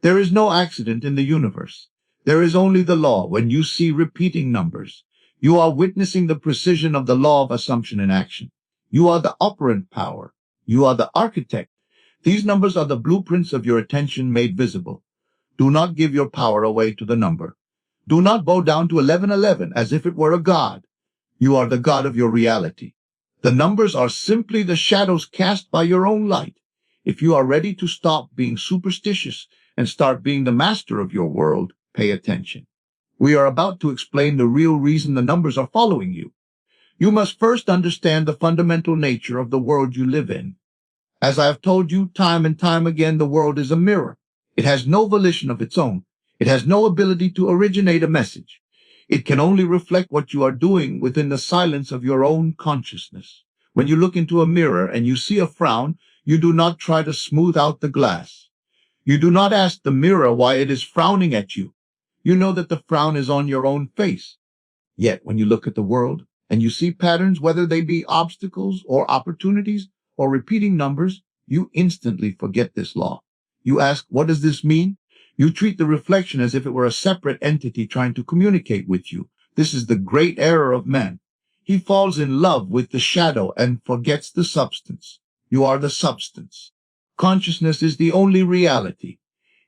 There is no accident in the universe. There is only the law. When you see repeating numbers, you are witnessing the precision of the law of assumption in action. You are the operant power. You are the architect. These numbers are the blueprints of your attention made visible. Do not give your power away to the number. Do not bow down to 1111 as if it were a god. You are the god of your reality. The numbers are simply the shadows cast by your own light. If you are ready to stop being superstitious and start being the master of your world, pay attention. We are about to explain the real reason the numbers are following you. You must first understand the fundamental nature of the world you live in. As I have told you time and time again, the world is a mirror. It has no volition of its own. It has no ability to originate a message. It can only reflect what you are doing within the silence of your own consciousness. When you look into a mirror and you see a frown, you do not try to smooth out the glass. You do not ask the mirror why it is frowning at you. You know that the frown is on your own face. Yet when you look at the world and you see patterns, whether they be obstacles or opportunities or repeating numbers, you instantly forget this law. You ask, what does this mean? You treat the reflection as if it were a separate entity trying to communicate with you. This is the great error of man. He falls in love with the shadow and forgets the substance. You are the substance. Consciousness is the only reality.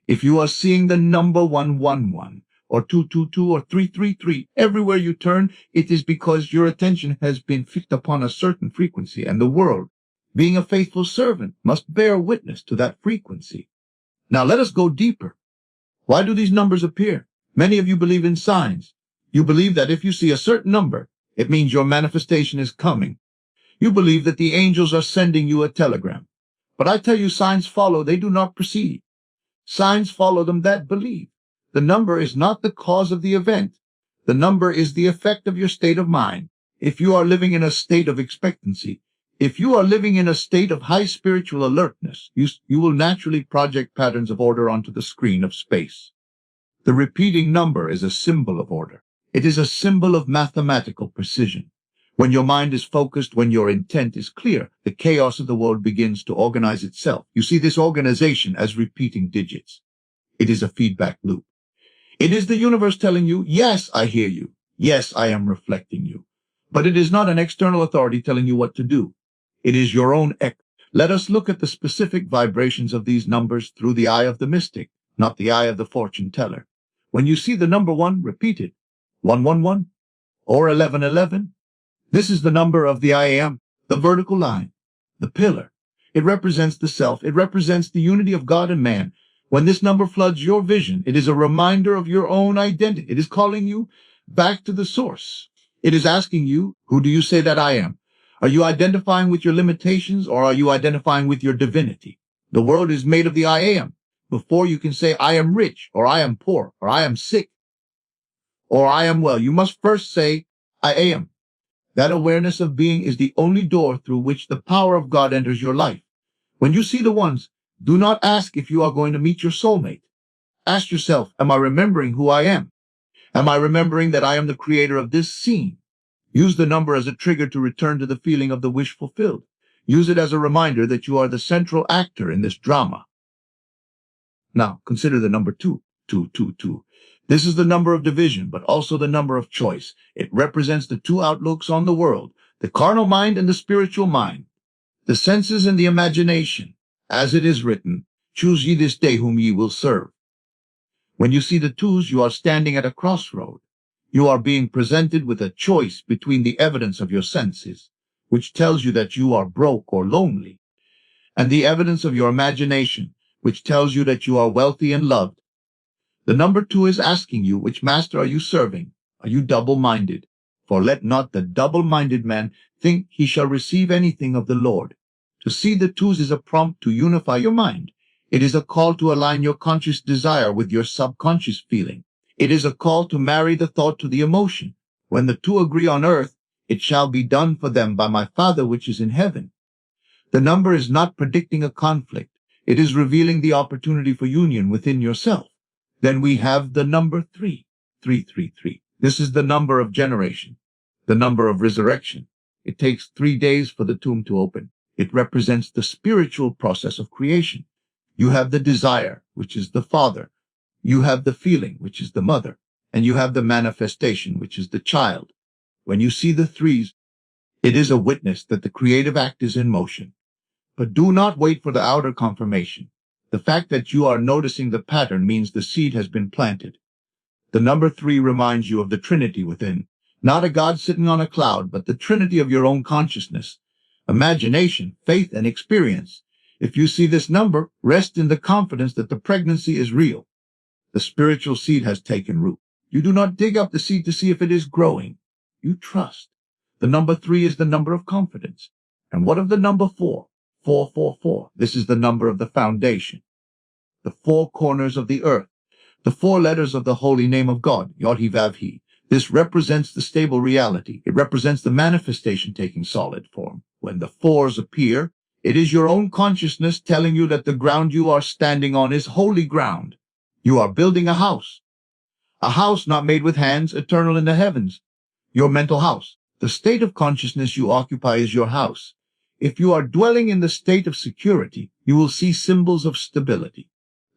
If you are seeing the number 111 or 222 or 333 everywhere you turn, it is because your attention has been fixed upon a certain frequency, and the world, being a faithful servant, must bear witness to that frequency. Now let us go deeper. Why do these numbers appear? Many of you believe in signs. You believe that if you see a certain number, it means your manifestation is coming. You believe that the angels are sending you a telegram. But I tell you, signs follow, they do not precede. Signs follow them that believe. The number is not the cause of the event. The number is the effect of your state of mind. If you are living in a state of expectancy, if you are living in a state of high spiritual alertness, you will naturally project patterns of order onto the screen of space. The repeating number is a symbol of order. It is a symbol of mathematical precision. When your mind is focused, when your intent is clear, the chaos of the world begins to organize itself. You see this organization as repeating digits. It is a feedback loop. It is the universe telling you, yes, I hear you. Yes, I am reflecting you. But it is not an external authority telling you what to do. It is your own echo. Let us look at the specific vibrations of these numbers through the eye of the mystic, not the eye of the fortune teller. When you see the number 1 repeated, 111 or 1111, this is the number of the I am, the vertical line, the pillar. It represents the self. It represents the unity of God and man. When this number floods your vision, it is a reminder of your own identity. It is calling you back to the source. It is asking you, who do you say that I am? Are you identifying with your limitations, or are you identifying with your divinity? The world is made of the I am. Before you can say, I am rich, or I am poor, or I am sick, or I am well, you must first say, I am. That awareness of being is the only door through which the power of God enters your life. When you see the ones, do not ask if you are going to meet your soulmate. Ask yourself, am I remembering who I am? Am I remembering that I am the creator of this scene? Use the number as a trigger to return to the feeling of the wish fulfilled. Use it as a reminder that you are the central actor in this drama. Now, consider the number 2, 222. This is the number of division, but also the number of choice. It represents the two outlooks on the world, the carnal mind and the spiritual mind, the senses and the imagination. As it is written, choose ye this day whom ye will serve. When you see the 2s, you are standing at a crossroad. You are being presented with a choice between the evidence of your senses, which tells you that you are broke or lonely, and the evidence of your imagination, which tells you that you are wealthy and loved. The number 2 is asking you, which master are you serving? Are you double-minded? For let not the double-minded man think he shall receive anything of the Lord. To see the 2s is a prompt to unify your mind. It is a call to align your conscious desire with your subconscious feeling. It is a call to marry the thought to the emotion. When the 2 agree on earth, it shall be done for them by my Father which is in heaven. The number is not predicting a conflict. It is revealing the opportunity for union within yourself. Then we have the number 3, 333. This is the number of generation, the number of resurrection. It takes 3 days for the tomb to open. It represents the spiritual process of creation. You have the desire, which is the father. You have the feeling, which is the mother. And you have the manifestation, which is the child. When you see the threes, it is a witness that the creative act is in motion. But do not wait for the outer confirmation. The fact that you are noticing the pattern means the seed has been planted. The number 3 reminds you of the Trinity within, not a God sitting on a cloud, but the Trinity of your own consciousness, imagination, faith, and experience. If you see this number, rest in the confidence that the pregnancy is real. The spiritual seed has taken root. You do not dig up the seed to see if it is growing. You trust. The number 3 is the number of confidence. And what of the number 4? 444. This is the number of the foundation. The 4 corners of the earth. The 4 letters of the holy name of God, Yod-He-Vav-He. This represents the stable reality. It represents the manifestation taking solid form. When the 4s appear, it is your own consciousness telling you that the ground you are standing on is holy ground. You are building a house not made with hands, eternal in the heavens. Your mental house. The state of consciousness you occupy is your house. If you are dwelling in the state of security, you will see symbols of stability.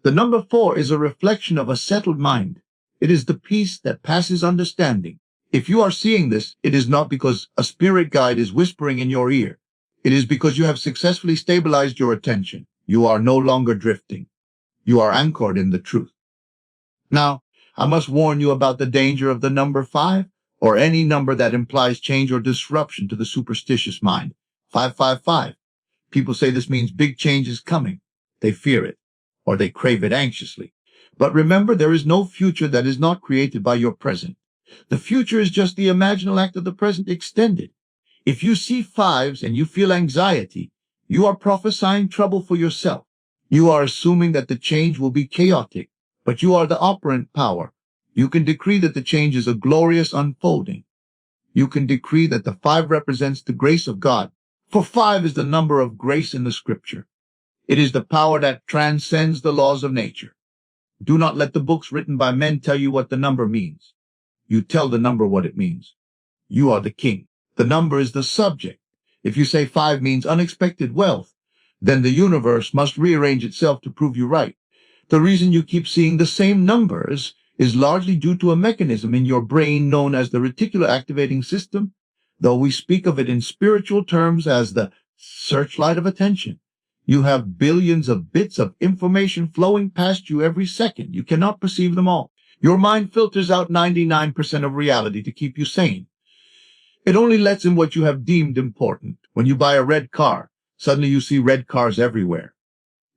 The number 4 is a reflection of a settled mind. It is the peace that passes understanding. If you are seeing this, it is not because a spirit guide is whispering in your ear. It is because you have successfully stabilized your attention. You are no longer drifting. You are anchored in the truth. Now, I must warn you about the danger of the number 5, or any number that implies change or disruption to the superstitious mind. 555. People say this means big change is coming. They fear it, or they crave it anxiously. But remember, there is no future that is not created by your present. The future is just the imaginal act of the present extended. If you see 5s and you feel anxiety, you are prophesying trouble for yourself. You are assuming that the change will be chaotic, but you are the operant power. You can decree that the change is a glorious unfolding. You can decree that the 5 represents the grace of God, for 5 is the number of grace in the scripture. It is the power that transcends the laws of nature. Do not let the books written by men tell you what the number means. You tell the number what it means. You are the king. The number is the subject. If you say 5 means unexpected wealth, then the universe must rearrange itself to prove you right. The reason you keep seeing the same numbers is largely due to a mechanism in your brain known as the Reticular Activating System, though we speak of it in spiritual terms as the Searchlight of Attention. You have billions of bits of information flowing past you every second. You cannot perceive them all. Your mind filters out 99% of reality to keep you sane. It only lets in what you have deemed important. When you buy a red car, suddenly you see red cars everywhere.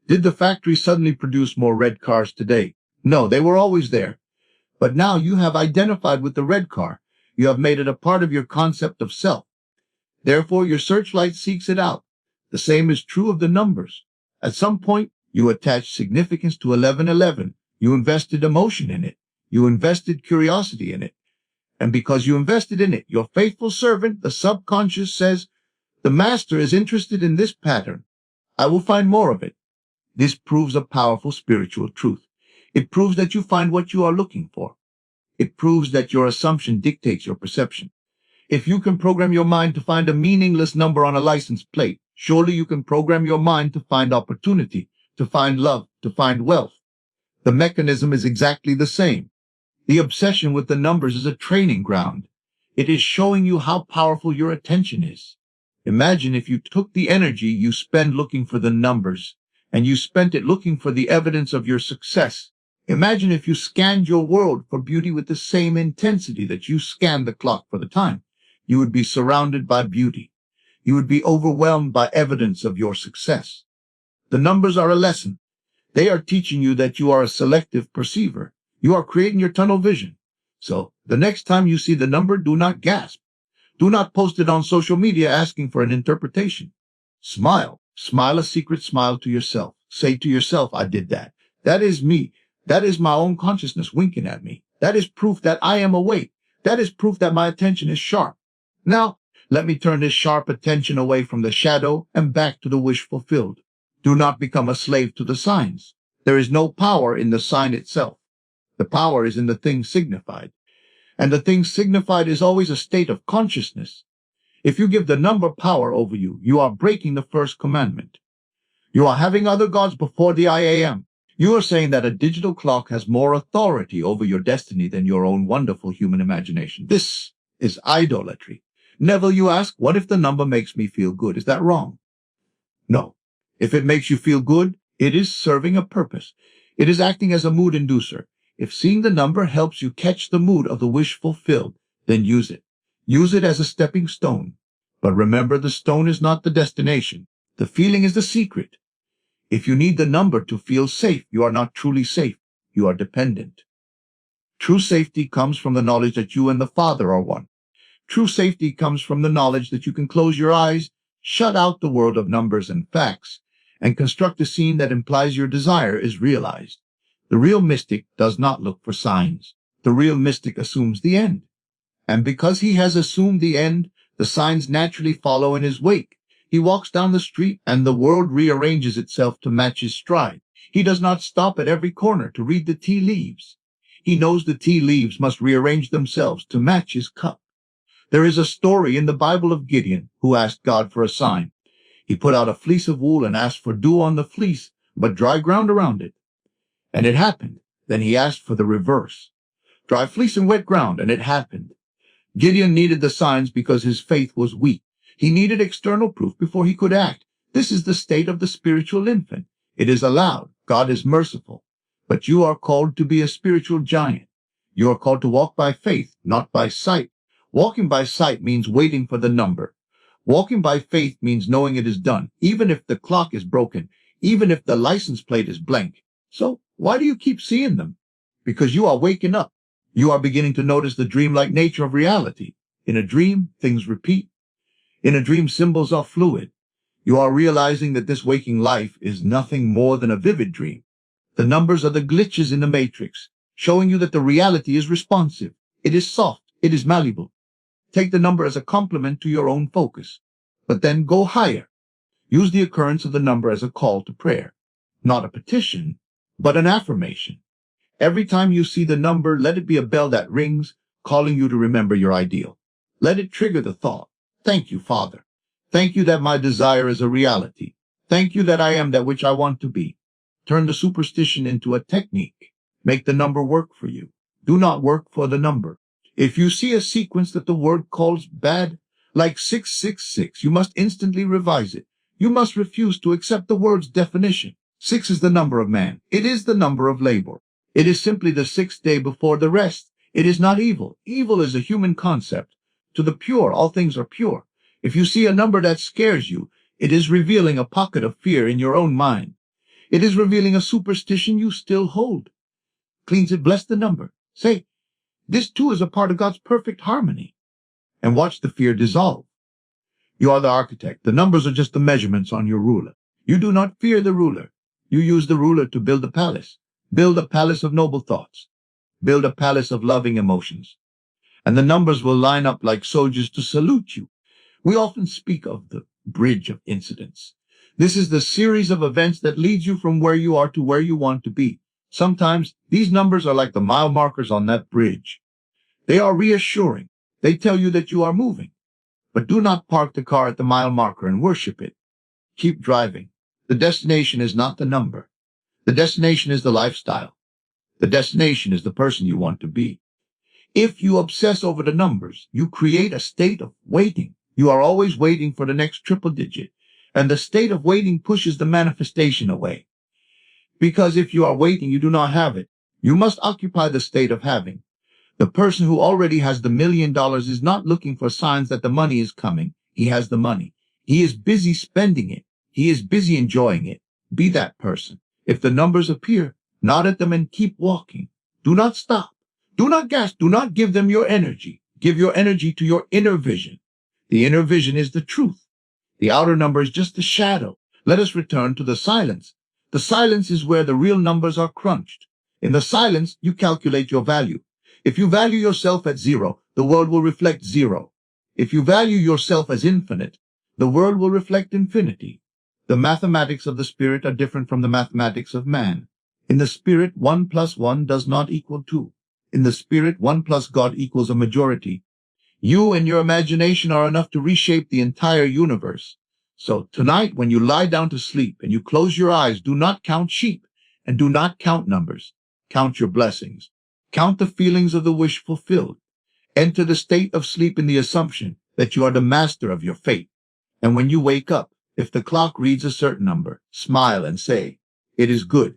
Did the factory suddenly produce more red cars today? No, they were always there. But now you have identified with the red car. You have made it a part of your concept of self. Therefore, your searchlight seeks it out. The same is true of the numbers. At some point, you attached significance to 1111. You invested emotion in it. You invested curiosity in it. And because you invested in it, your faithful servant, the subconscious, says, the master is interested in this pattern. I will find more of it. This proves a powerful spiritual truth. It proves that you find what you are looking for. It proves that your assumption dictates your perception. If you can program your mind to find a meaningless number on a license plate, surely you can program your mind to find opportunity, to find love, to find wealth. The mechanism is exactly the same. The obsession with the numbers is a training ground. It is showing you how powerful your attention is. Imagine if you took the energy you spend looking for the numbers and you spent it looking for the evidence of your success. Imagine if you scanned your world for beauty with the same intensity that you scanned the clock for the time. You would be surrounded by beauty. You would be overwhelmed by evidence of your success. The numbers are a lesson. They are teaching you that you are a selective perceiver. You are creating your tunnel vision. So the next time you see the number, do not gasp. Do not post it on social media asking for an interpretation. Smile. Smile a secret smile to yourself. Say to yourself, I did that. That is me. That is my own consciousness winking at me. That is proof that I am awake. That is proof that my attention is sharp. Now, let me turn this sharp attention away from the shadow and back to the wish fulfilled. Do not become a slave to the signs. There is no power in the sign itself. The power is in the thing signified. And the thing signified is always a state of consciousness. If you give the number power over you, you are breaking the first commandment. You are having other gods before the I am. You are saying that a digital clock has more authority over your destiny than your own wonderful human imagination. This is idolatry. Neville, you ask, what if the number makes me feel good? Is that wrong? No. If it makes you feel good, it is serving a purpose. It is acting as a mood inducer. If seeing the number helps you catch the mood of the wish fulfilled, then use it. Use it as a stepping stone. But remember, the stone is not the destination. The feeling is the secret. If you need the number to feel safe, you are not truly safe. You are dependent. True safety comes from the knowledge that you and the Father are one. True safety comes from the knowledge that you can close your eyes, shut out the world of numbers and facts, and construct a scene that implies your desire is realized. The real mystic does not look for signs. The real mystic assumes the end. And because he has assumed the end, the signs naturally follow in his wake. He walks down the street and the world rearranges itself to match his stride. He does not stop at every corner to read the tea leaves. He knows the tea leaves must rearrange themselves to match his cup. There is a story in the Bible of Gideon, who asked God for a sign. He put out a fleece of wool and asked for dew on the fleece, but dry ground around it. And it happened. Then he asked for the reverse. Dry fleece and wet ground, and it happened. Gideon needed the signs because his faith was weak. He needed external proof before he could act. This is the state of the spiritual infant. It is allowed. God is merciful. But you are called to be a spiritual giant. You are called to walk by faith, not by sight. Walking by sight means waiting for the number. Walking by faith means knowing it is done, even if the clock is broken, even if the license plate is blank. So why do you keep seeing them? Because you are waking up. You are beginning to notice the dreamlike nature of reality. In a dream, things repeat. In a dream, symbols are fluid. You are realizing that this waking life is nothing more than a vivid dream. The numbers are the glitches in the matrix, showing you that the reality is responsive. It is soft. It is malleable. Take the number as a complement to your own focus. But then go higher. Use the occurrence of the number as a call to prayer. Not a petition, but an affirmation. Every time you see the number, let it be a bell that rings, calling you to remember your ideal. Let it trigger the thought. Thank you, Father. Thank you that my desire is a reality. Thank you that I am that which I want to be. Turn the superstition into a technique. Make the number work for you. Do not work for the number. If you see a sequence that the word calls bad, like 666, you must instantly revise it. You must refuse to accept the word's definition. 6 is the number of man. It is the number of labor. It is simply the sixth day before the rest. It is not evil. Evil is a human concept. To the pure, all things are pure. If you see a number that scares you, it is revealing a pocket of fear in your own mind. It is revealing a superstition you still hold. Cleanse it, bless the number. Say, this too is a part of God's perfect harmony. And watch the fear dissolve. You are the architect. The numbers are just the measurements on your ruler. You do not fear the ruler. You use the ruler to build a palace. Build a palace of noble thoughts. Build a palace of loving emotions. And the numbers will line up like soldiers to salute you. We often speak of the bridge of incidents. This is the series of events that leads you from where you are to where you want to be. Sometimes these numbers are like the mile markers on that bridge. They are reassuring. They tell you that you are moving. But do not park the car at the mile marker and worship it. Keep driving. The destination is not the number. The destination is the lifestyle. The destination is the person you want to be. If you obsess over the numbers, you create a state of waiting. You are always waiting for the next triple digit, and the state of waiting pushes the manifestation away. Because if you are waiting, you do not have it. You must occupy the state of having. The person who already has the $1 million is not looking for signs that the money is coming. He has the money. He is busy spending it. He is busy enjoying it. Be that person. If the numbers appear, nod at them and keep walking. Do not stop. Do not gasp. Do not give them your energy. Give your energy to your inner vision. The inner vision is the truth. The outer number is just a shadow. Let us return to the silence. The silence is where the real numbers are crunched. In the silence, you calculate your value. If you value yourself at 0, the world will reflect 0. If you value yourself as infinite, the world will reflect infinity. The mathematics of the spirit are different from the mathematics of man. In the spirit, 1 plus 1 does not equal 2. In the spirit, 1 plus God equals a majority. You and your imagination are enough to reshape the entire universe. So tonight, when you lie down to sleep and you close your eyes, do not count sheep and do not count numbers. Count your blessings. Count the feelings of the wish fulfilled. Enter the state of sleep in the assumption that you are the master of your fate. And when you wake up, if the clock reads a certain number, smile and say, "It is good.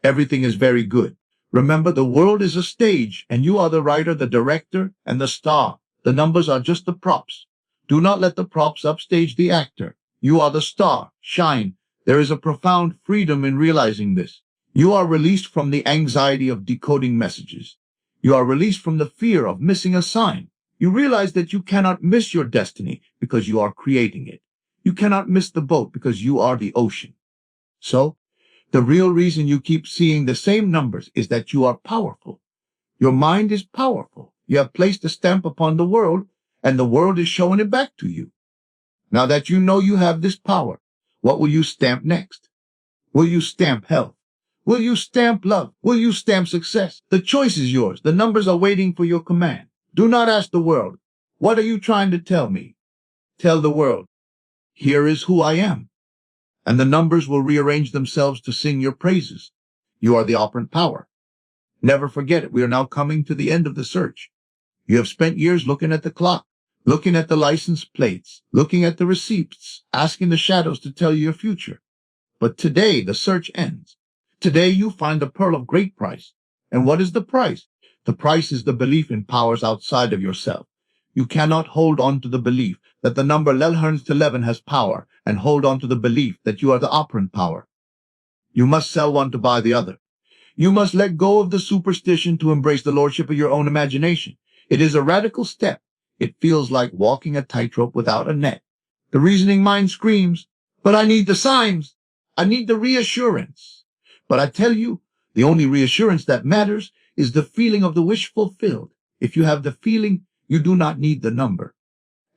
Everything is very good." Remember, the world is a stage, and you are the writer, the director, and the star. The numbers are just the props. Do not let the props upstage the actor. You are the star. Shine. There is a profound freedom in realizing this. You are released from the anxiety of decoding messages. You are released from the fear of missing a sign. You realize that you cannot miss your destiny because you are creating it. You cannot miss the boat because you are the ocean. So, the real reason you keep seeing the same numbers is that you are powerful. Your mind is powerful. You have placed a stamp upon the world, and the world is showing it back to you. Now that you know you have this power, what will you stamp next? Will you stamp health? Will you stamp love? Will you stamp success? The choice is yours. The numbers are waiting for your command. Do not ask the world, "What are you trying to tell me?" Tell the world, "Here is who I am." And the numbers will rearrange themselves to sing your praises. You are the operant power. Never forget it. We are now coming to the end of the search. You have spent years looking at the clock, looking at the license plates, looking at the receipts, asking the shadows to tell you your future. But today the search ends. Today you find the pearl of great price. And what is the price? The price is the belief in powers outside of yourself. You cannot hold on to the belief that the number 11 has power and hold on to the belief that you are the operant power. You must sell one to buy the other. You must let go of the superstition to embrace the lordship of your own imagination. It is a radical step. It feels like walking a tightrope without a net. The reasoning mind screams, "But I need the signs. I need the reassurance." But I tell you, the only reassurance that matters is the feeling of the wish fulfilled. If you have the feeling, you do not need the number.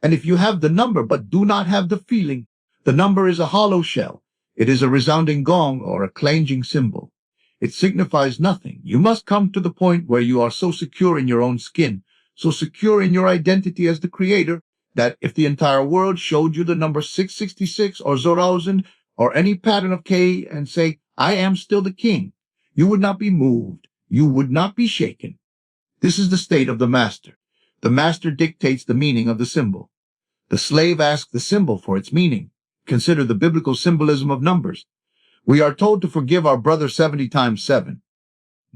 And if you have the number but do not have the feeling, the number is a hollow shell. It is a resounding gong or a clanging cymbal. It signifies nothing. You must come to the point where you are so secure in your own skin, so secure in your identity as the creator, that if the entire world showed you the number 666 or 1000 or any pattern of K and say, "I am still the king," you would not be moved. You would not be shaken. This is the state of the master. The master dictates the meaning of the symbol. The slave asks the symbol for its meaning. Consider the biblical symbolism of numbers. We are told to forgive our brother 70 times 7.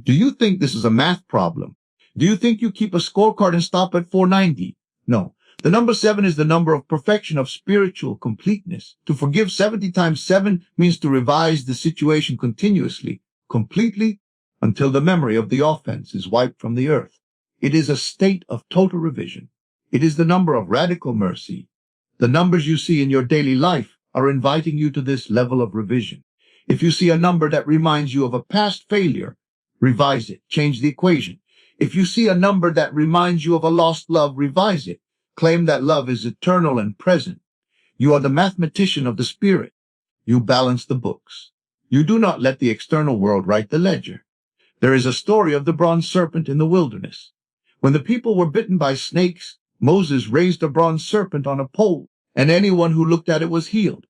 Do you think this is a math problem? Do you think you keep a scorecard and stop at 490? No. The number 7 is the number of perfection, of spiritual completeness. To forgive 70 times 7 means to revise the situation continuously, completely, until the memory of the offense is wiped from the earth. It is a state of total revision. It is the number of radical mercy. The numbers you see in your daily life are inviting you to this level of revision. If you see a number that reminds you of a past failure, revise it, change the equation. If you see a number that reminds you of a lost love, revise it. Claim that love is eternal and present. You are the mathematician of the spirit. You balance the books. You do not let the external world write the ledger. There is a story of the bronze serpent in the wilderness. When the people were bitten by snakes, Moses raised a bronze serpent on a pole, and anyone who looked at it was healed.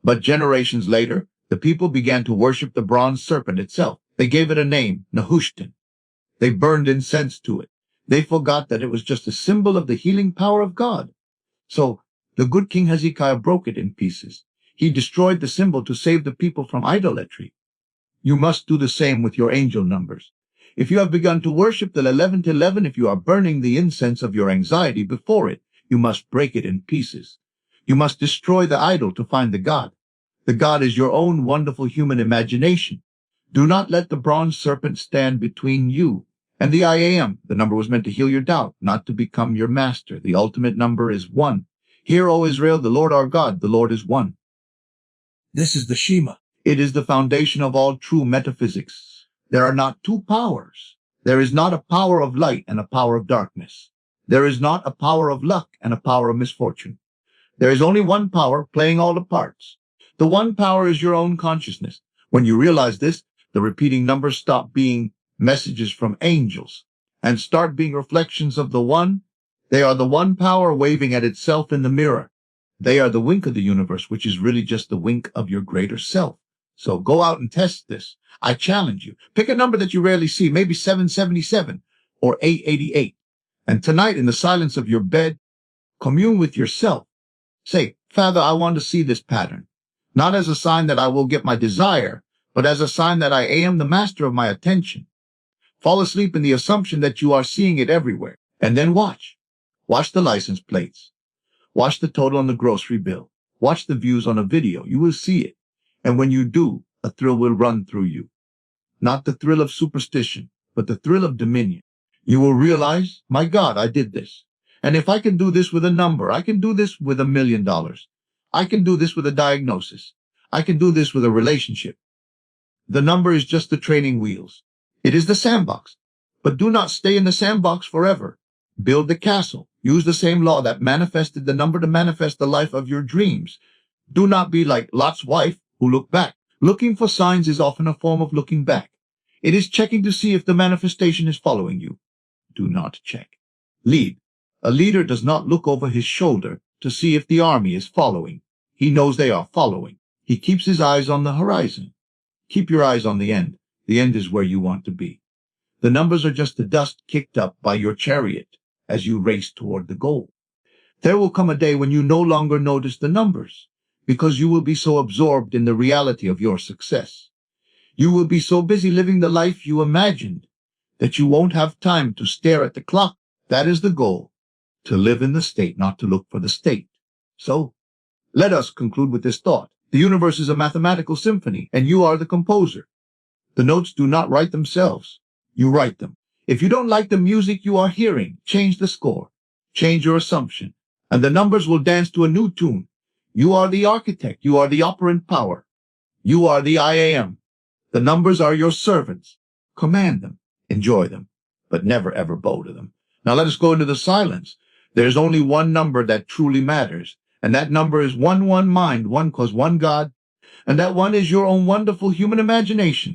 But generations later, the people began to worship the bronze serpent itself. They gave it a name, Nehushtan. They burned incense to it. They forgot that it was just a symbol of the healing power of God. So the good King Hezekiah broke it in pieces. He destroyed the symbol to save the people from idolatry. You must do the same with your angel numbers. If you have begun to worship the 11, if you are burning the incense of your anxiety before it, you must break it in pieces. You must destroy the idol to find the God. The God is your own wonderful human imagination. Do not let the bronze serpent stand between you and the I am. The number was meant to heal your doubt, not to become your master. The ultimate number is 1. Hear, O Israel, the Lord our God, the Lord is one. This is the Shema. It is the foundation of all true metaphysics. There are not two powers. There is not a power of light and a power of darkness. There is not a power of luck and a power of misfortune. There is only one power playing all the parts. The one power is your own consciousness. When you realize this, the repeating numbers stop being messages from angels and start being reflections of the one. They are the one power waving at itself in the mirror. They are the wink of the universe, which is really just the wink of your greater self. So go out and test this. I challenge you. Pick a number that you rarely see, maybe 777 or 888. And tonight, in the silence of your bed, commune with yourself. Say, Father, I want to see this pattern, not as a sign that I will get my desire, but as a sign that I am the master of my attention. Fall asleep in the assumption that you are seeing it everywhere. And then watch. Watch the license plates. Watch the total on the grocery bill. Watch the views on a video. You will see it. And when you do, a thrill will run through you. Not the thrill of superstition, but the thrill of dominion. You will realize, my God, I did this. And if I can do this with a number, I can do this with $1 million. I can do this with a diagnosis. I can do this with a relationship. The number is just the training wheels. It is the sandbox. But do not stay in the sandbox forever. Build the castle. Use the same law that manifested the number to manifest the life of your dreams. Do not be like Lot's wife who looked back. Looking for signs is often a form of looking back. It is checking to see if the manifestation is following you. Do not check. Lead. A leader does not look over his shoulder to see if the army is following. He knows they are following. He keeps his eyes on the horizon. Keep your eyes on the end. The end is where you want to be. The numbers are just the dust kicked up by your chariot as you race toward the goal. There will come a day when you no longer notice the numbers, because you will be so absorbed in the reality of your success. You will be so busy living the life you imagined that you won't have time to stare at the clock. That is the goal, to live in the state, not to look for the state. So, let us conclude with this thought. The universe is a mathematical symphony, and you are the composer. The notes do not write themselves. You write them. If you don't like the music you are hearing, change the score. Change your assumption, and the numbers will dance to a new tune. You are the architect. You are the operant power. You are the I am. The numbers are your servants. Command them. Enjoy them. But never ever bow to them. Now let us go into the silence. There's only one number that truly matters. And that number is one mind, one cause one God. And that one is your own wonderful human imagination.